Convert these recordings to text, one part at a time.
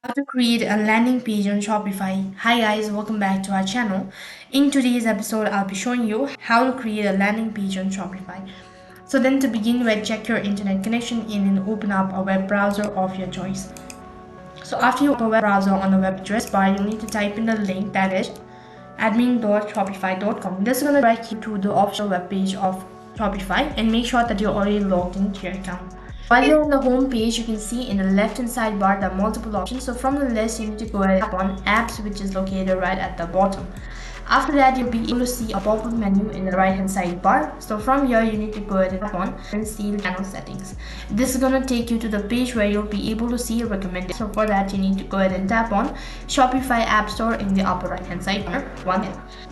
How to create a landing page on Shopify. Hi guys, welcome back to our channel. In today's episode, I'll be showing you how to create a landing page on Shopify. So then to begin with, check your internet connection in and open up a web browser of your choice. So after you open a web browser on the web address bar, you'll need to type in the link that is admin.shopify.com. This is going to direct you to the official web page of Shopify and make sure that you're already logged into your account. While you're on the home page, you can see in the left hand side bar there are multiple options. So from the list, you need to go ahead and tap on apps, which is located right at the bottom. After that, you'll be able to see a pop-up menu in the right hand side bar. So from here, you need to go ahead and tap on and see channel settings. This is going to take you to the page where you'll be able to see a recommended. So for that, you need to go ahead and tap on Shopify App Store in the upper right hand side bar.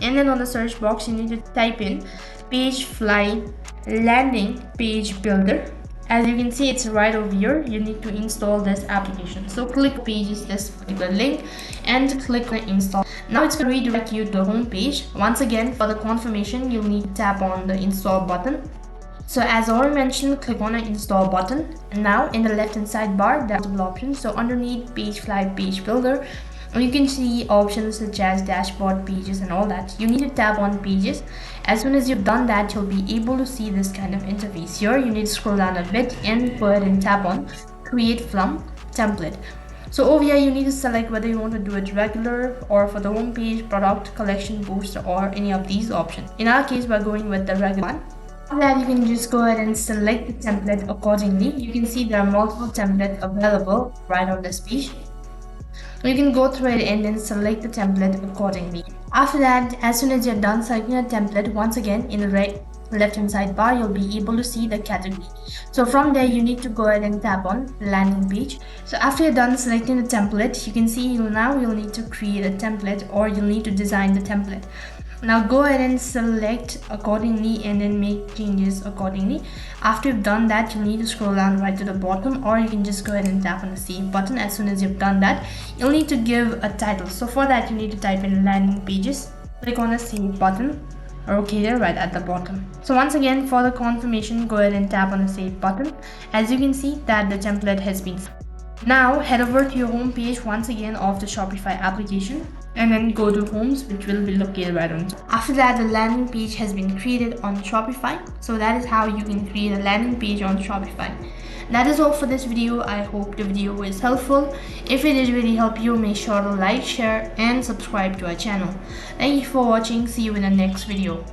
And then on the search box, you need to type in Pagefly Landing Page Builder. As you can see, it's right over here. You need to install this application. So click pages this particular link and click on install. Now it's going to redirect you to the home page. Once again, for the confirmation, you'll need to tap on the install button. So as already mentioned, click on the install button. And now in the left hand side bar, there are multiple options. So underneath Pagefly Page Builder, you can see options such as dashboard, pages, and all that. You need to tap on pages. As soon as you've done that, you'll be able to see this kind of interface. Here you need to scroll down a bit and go ahead and tap on create from template. So over here you need to select whether you want to do it regular or for the home page, product, collection, booster, or any of these options. In our case, we're going with the regular one. After that, you can just go ahead and select the template accordingly. You can see there are multiple templates available right on this page. You can go through it and then select the template accordingly. After that, as soon as you're done selecting a template, once again in the left hand side bar, you'll be able to see the category. So from there, you need to go ahead and tap on landing page. So after you're done selecting the template, you can see you'll need to create a template or you'll need to design the template. Now go ahead and select accordingly and then make changes accordingly. After you've done that, you'll need to scroll down right to the bottom, or you can just go ahead and tap on the save button. As soon as you've done that, you'll need to give a title. So for that, you need to type in landing pages, click on the save button, located right at the bottom. So once again, for the confirmation, go ahead and tap on the save button. As you can see that the template has been saved. Now head over to your home page once again of the Shopify application and then go to homes, which will be located right on top. After that, the landing page has been created on Shopify. So that is how you can create a landing page on Shopify. That is all for this video. I hope the video was helpful. If it did really help you, make sure to like, share and subscribe to our channel. Thank you for watching. See you in the next video.